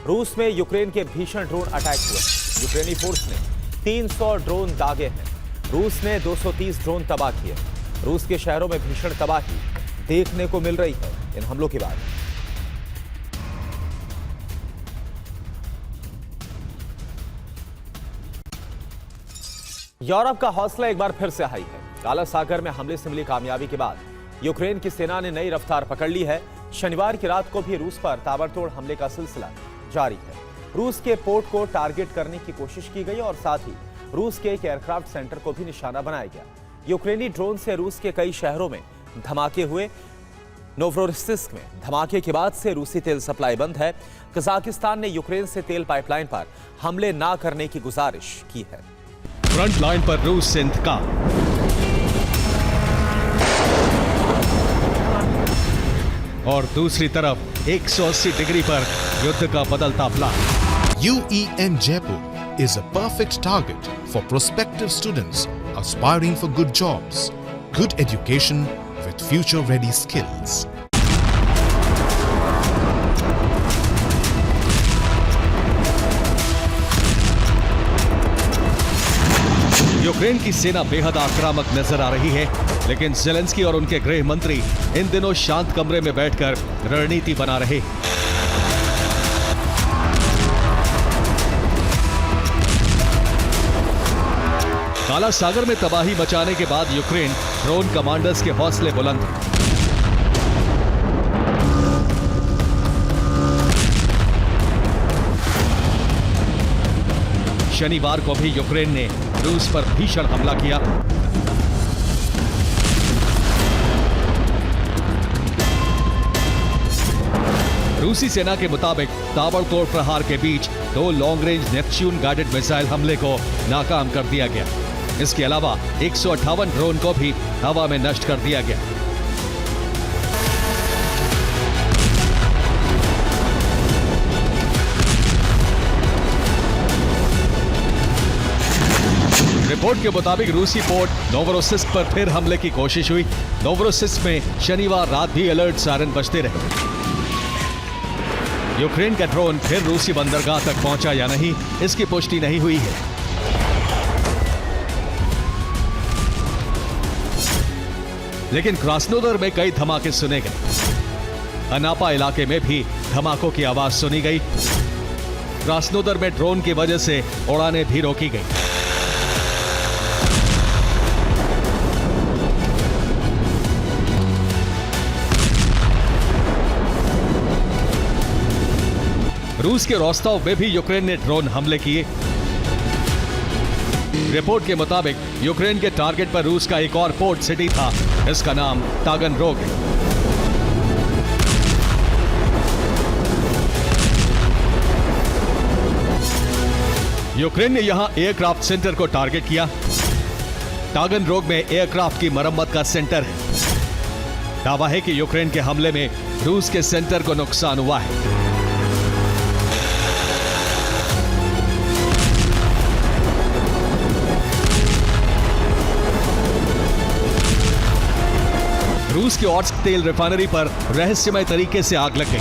रूस में यूक्रेन के भीषण ड्रोन अटैक हुए। यूक्रेनी फोर्स ने 300 ड्रोन दागे हैं। रूस ने 230 ड्रोन तबाह किए। रूस के शहरों में भीषण तबाही देखने को मिल रही है इन हमलों के बाद। यूरोप का हौसला एक बार फिर से हाई है। काला सागर में हमले से मिली कामयाबी के बाद यूक्रेन की सेना ने नई रफ्तार पकड़ ली है। शनिवार की रात को भी रूस पर ताबड़तोड़ हमले का सिलसिला जारी है। रूस के पोर्ट को टारगेट करने की कोशिश की गई और साथ ही रूस के एक एयरक्राफ्ट सेंटर को भी निशाना बनाया गया। यूक्रेनी ड्रोन से रूस के कई शहरों में धमाके हुए। नोवरोसिस्क में धमाके के बाद से रूसी तेल सप्लाई बंद है। कजाकिस्तान ने यूक्रेन से तेल पाइपलाइन पर हमले ना करने की गुजारिश की है। फ्रंट लाइन पर रूस से इंतकाम। और दूसरी तरफ 180 डिग्री पर युद्ध का बदलता plan. UEN Jaipur is a perfect target for prospective students aspiring for good jobs, good education with future-ready skills. Ukraine की सेना बेहद आक्रामक नजर आ रही है, लेकिन ज़ेलेंस्की और उनके गृह मंत्री इन दिनों शांत कमरे में बैठकर रणनीति बना रहे। काला सागर में तबाही मचाने के बाद यूक्रेन ड्रोन कमांडर्स के हौसले बुलंद हैं। शनिवार को भी यूक्रेन ने रूस पर भीषण हमला किया। रूसी सेना के मुताबिक ताबड़तोड़ प्रहार के बीच 2 long range Neptune guided missile हमले को नाकाम कर दिया गया। इसके अलावा 158 ड्रोन को भी हवा में नष्ट कर दिया गया। रिपोर्ट के मुताबिक रूसी पोर्ट नोवरोसिस्क पर फिर हमले की कोशिश हुई। नोवरोसिस्क में शनिवार रात भी अलर्ट सायरन बजते रहे। यूक्रेन का ड्रोन फिर रूसी बंदरगाह तक पहुंचा या नहीं, इसकी पुष्टि नहीं हुई है। लेकिन क्रास्नोदर में कई धमाके सुने गए। अनापा इलाके में भी धमाकों की आवाज सुनी गई। क्रास्नोदर में ड्रोन की वजह से उड़ानें भी रोकी गई। रूस के रोस्टोव में भी यूक्रेन ने ड्रोन हमले किए। रिपोर्ट के मुताबिक यूक्रेन के टारगेट पर रूस का एक और पोर्ट सिटी था। इसका नाम तागनरोग है। यूक्रेन ने यहां एयरक्राफ्ट सेंटर को टारगेट किया। तागनरोग में एयरक्राफ्ट की मरम्मत का सेंटर है। दावा है कि यूक्रेन के हमले में रूस के सेंटर को नुकसान हुआ है। रूस की ऑर्स्क तेल रिफाइनरी पर रहस्यमय तरीके से आग लग गई।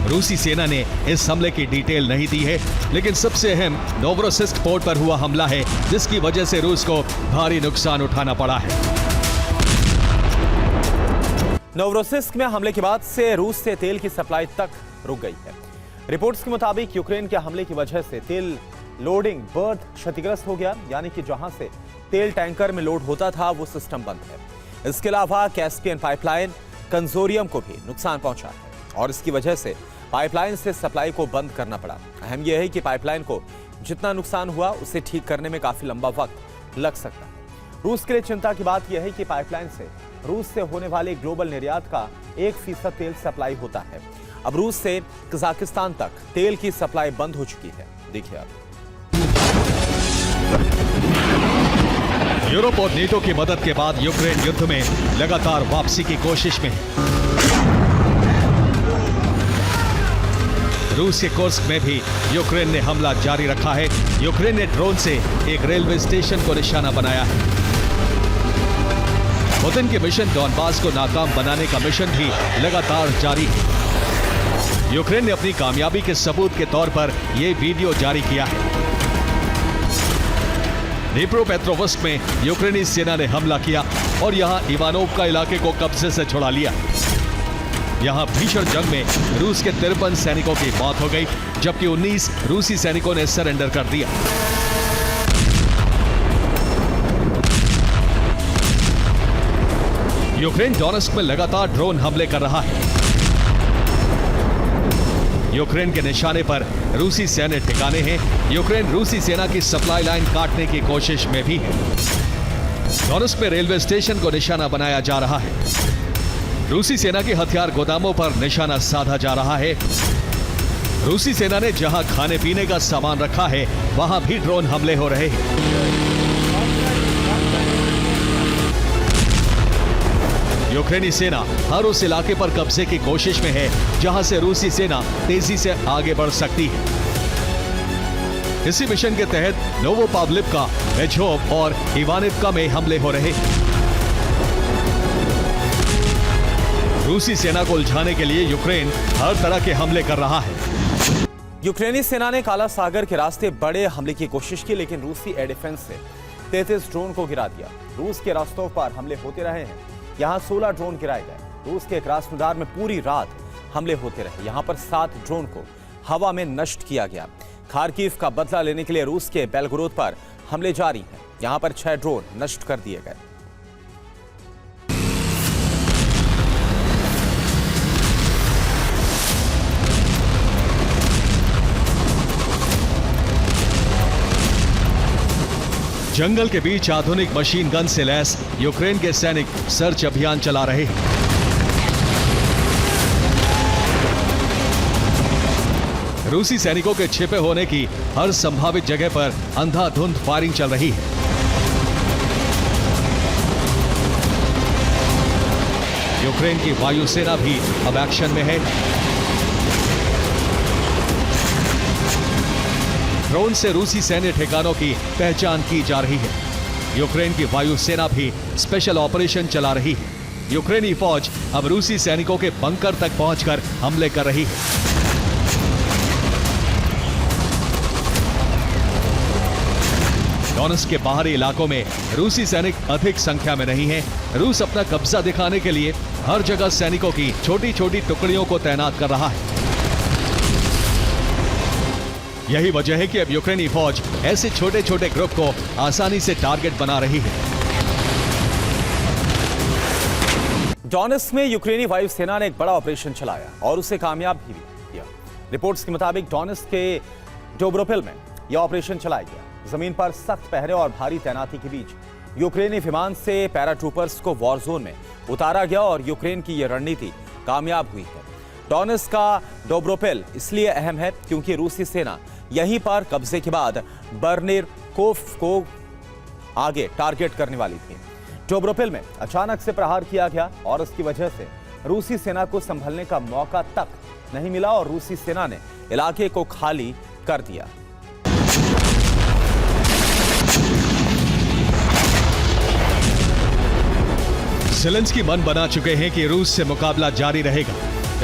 रूसी सेना ने इस हमले की डिटेल नहीं दी है, लेकिन सबसे अहम नोवरोसिस्क पोर्ट पर हुआ हमला है, जिसकी वजह से रूस को भारी नुकसान उठाना पड़ा है। नोवरोसिस्क में हमले के बाद से रूस से तेल की सप्लाई तक रुक गई है। रिपोर्ट्स के मुताबिक यूक्रेन के हमले की वजह से तेल लोडिंग बर्थ क्षतिग्रस्त हो गया, यानी कि जहां से तेल टैंकर में लोड होता था वो सिस्टम बंद है। इसके अलावा कैस्पियन पाइपलाइन कंसोरियम को भी नुकसान पहुंचा है और इसकी वजह से पाइपलाइन से सप्लाई को बंद करना पड़ा। अहम यह है कि पाइपलाइन को जितना नुकसान हुआ उसे ठीक करने में काफी लंबा वक्त लग सकता है। रूस के लिए चिंता की बात यह है कि पाइपलाइन से रूस से होने वाले ग्लोबल निर्यात का 1% तेल सप्लाई होता है। अब रूस से कजाकिस्तान तक तेल की सप्लाई बंद हो चुकी है। देखिए अब यूरोप और नेटो की मदद के बाद यूक्रेन युद्ध में लगातार वापसी की कोशिश में है। रूस के कुर्स्क में भी यूक्रेन ने हमला जारी रखा है। यूक्रेन ने ड्रोन से एक रेलवे स्टेशन को निशाना बनाया है। पुतिन के मिशन डॉनबास को नाकाम बनाने का मिशन भी लगातार जारी है। यूक्रेन ने अपनी कामयाबी के सबूत के तौर पर यह वीडियो जारी किया है। डिप्रोपेट्रोवस्क में यूक्रेनी सेना ने हमला किया और यहां इवानोव का इलाके को कब्जे से छुड़ा लिया। यहां भीषण जंग में रूस के 53 सैनिकों की मौत हो गई, जबकि 19 रूसी सैनिकों ने सरेंडर कर दिया। यूक्रेन डोनेट्स्क में लगातार ड्रोन हमले कर रहा है। यूक्रेन के निशाने पर रूसी सैन्य ठिकाने हैं। यूक्रेन रूसी सेना की सप्लाई लाइन काटने की कोशिश में भी है। डोनेट्स्क में रेलवे स्टेशन को निशाना बनाया जा रहा है। रूसी सेना के हथियार गोदामों पर निशाना साधा जा रहा है। रूसी सेना ने जहां खाने पीने का सामान रखा है, वहां भी ड्रोन हमले हो रहे हैं। यूक्रेनी सेना हर उस इलाके पर कब्जे की कोशिश में है जहां से रूसी सेना तेजी से आगे बढ़ सकती है। इसी मिशन के तहत नोवोपाव्लिवका, बेझोव और इवानिवका में हमले हो रहे हैं। रूसी सेना को उलझाने के लिए यूक्रेन हर तरह के हमले कर रहा है। यूक्रेनी सेना ने काला सागर के रास्ते बड़े हमले की कोशिश की, लेकिन रूसी एयर डिफेंस से 33 ड्रोन को गिरा दिया। रूस के रास्तों पर हमले होते रहे हैं। यहां 16 ड्रोन गिराए गए। रूस के क्रास्नोदार में पूरी रात हमले होते रहे। यहां पर 7 ड्रोन को हवा में नष्ट किया गया। खार्किव का बदला लेने के लिए रूस के बेलगोरोद पर हमले जारी हैं। यहां पर 6 ड्रोन नष्ट कर दिए गए। जंगल के बीच आधुनिक मशीन गन से लैस यूक्रेन के सैनिक सर्च अभियान चला रहे हैं। रूसी सैनिकों के छिपे होने की हर संभावित जगह पर अंधाधुंध फायरिंग चल रही है। यूक्रेन की वायुसेना भी अब एक्शन में है। ड्रोन से रूसी सैन्य ठिकानों की पहचान की जा रही है। यूक्रेन की वायुसेना भी स्पेशल ऑपरेशन चला रही है। यूक्रेनी फौज अब रूसी सैनिकों के बंकर तक पहुंचकर हमले कर रही है। डोनेट्स्क के बाहरी इलाकों में रूसी सैनिक अधिक संख्या में नहीं हैं। रूस अपना कब्जा दिखाने के लिए हर जगह सैनिकों की छोटी छोटी टुकड़ियों को तैनात कर रहा है। यही वजह है कि अब यूक्रेनी फौज ऐसे छोटे छोटे ग्रुप को आसानी से टारगेट बना रही है। डोनेट्स्क में यूक्रेनी वायुसेना ने एक बड़ा ऑपरेशन चलाया और उसे कामयाब भी किया। रिपोर्ट्स के मुताबिक डोनेट्स्क के डोब्रोपिल में यह ऑपरेशन चलाया गया। जमीन पर सख्त पहरे और भारी तैनाती के बीच यूक्रेनी विमान से पैराट्रूपर्स को वॉर जोन में उतारा गया और यूक्रेन की यह रणनीति कामयाब हुई है। डोनेट्स्क का डोब्रोपिल इसलिए अहम है क्योंकि रूसी सेना यहीं पर कब्जे के बाद बर्निरकोव को आगे टारगेट करने वाली थी। डोब्रोपिल में अचानक से प्रहार किया गया और इसकी वजह से रूसी सेना को संभलने का मौका तक नहीं मिला और रूसी सेना ने इलाके को खाली कर दिया। ज़ेलेंस्की मन बना चुके हैं कि रूस से मुकाबला जारी रहेगा,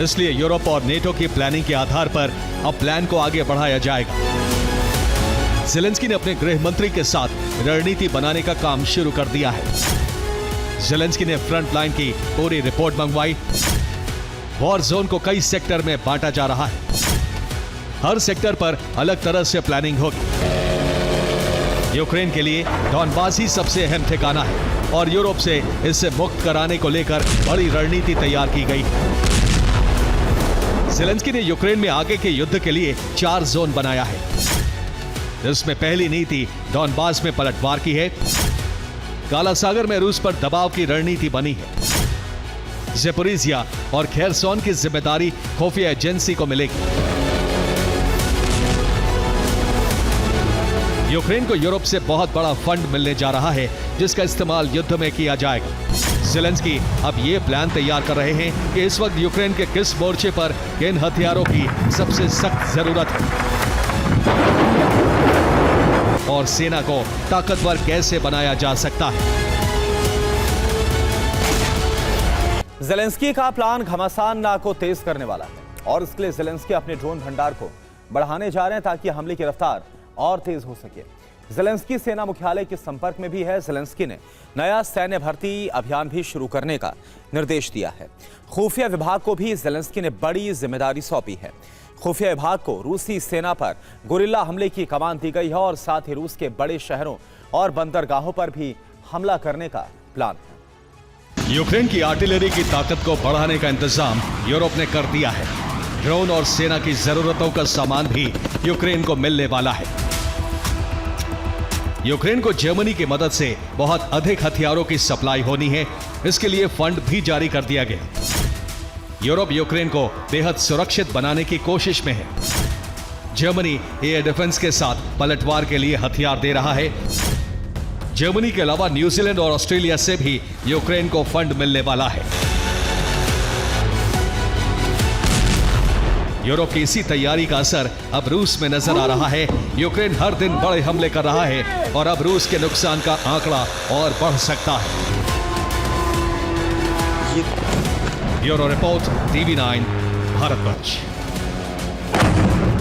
इसलिए यूरोप और नेटो की प्लानिंग के आधार पर अब प्लान को आगे बढ़ाया जाएगा। ज़ेलेंस्की ने अपने गृह मंत्री के साथ रणनीति बनाने का काम शुरू कर दिया है। ज़ेलेंस्की ने फ्रंट लाइन की पूरी रिपोर्ट मंगवाई। वॉर जोन को कई सेक्टर में बांटा जा रहा है। हर सेक्टर पर अलग तरह से प्लानिंग होगी। यूक्रेन के लिए डॉनबास ही सबसे अहम ठिकाना है और यूरोप से इसे मुक्त कराने को लेकर बड़ी रणनीति तैयार की गई। ज़ेलेंस्की ने यूक्रेन में आगे के युद्ध के लिए 4 जोन बनाया है। इसमें पहली नीति डॉनबास में पलटवार की है। काला सागर में रूस पर दबाव की रणनीति बनी है। ज़ेपोरिजिया और खेरसोन की जिम्मेदारी खुफिया एजेंसी को मिलेगी। यूक्रेन को यूरोप से बहुत बड़ा फंड मिलने जा रहा है जिसका इस्तेमाल युद्ध में किया जाएगा। ज़ेलेंस्की अब ये प्लान तैयार कर रहे हैं कि इस वक्त यूक्रेन के किस मोर्चे पर किन हथियारों की सबसे सख्त जरूरत है और सेना को ताकतवर कैसे बनाया जा सकता है। ज़ेलेंस्की का प्लान घमासान को तेज करने वाला है। और इसके लिए ज़ेलेंस्की अपने ड्रोन भंडार को बढ़ाने जा रहे हैं ताकि हमले की रफ्तार और तेज हो सके। ज़ेलेंस्की सेना मुख्यालय के संपर्क में भी है। ज़ेलेंस्की ने नया सैन्य भर्ती अभियान भी शुरू करने का निर्देश दिया है। खुफिया विभाग को भी ज़ेलेंस्की ने बड़ी जिम्मेदारी सौंपी है। खुफिया विभाग को रूसी सेना पर गुरिल्ला हमले की कमान दी गई है और साथ ही रूस के बड़े शहरों और बंदरगाहों पर भी हमला करने का प्लान है। यूक्रेन की आर्टिलरी की ताकत को बढ़ाने का इंतजाम यूरोप ने कर दिया है। ड्रोन और सेना की जरूरतों का सामान भी यूक्रेन को मिलने वाला है। यूक्रेन को जर्मनी की मदद से बहुत अधिक हथियारों की सप्लाई होनी है। इसके लिए फंड भी जारी कर दिया गया। यूरोप यूक्रेन को बेहद सुरक्षित बनाने की कोशिश में है। जर्मनी एयर डिफेंस के साथ पलटवार के लिए हथियार दे रहा है। जर्मनी के अलावा न्यूजीलैंड और ऑस्ट्रेलिया से भी यूक्रेन को फंड मिलने वाला है। यूरोप की इसी तैयारी का असर अब रूस में नजर आ रहा है। यूक्रेन हर दिन बड़े हमले कर रहा है और अब रूस के नुकसान का आंकड़ा और बढ़ सकता है। Bureau report, TV9, Bharatvarsh.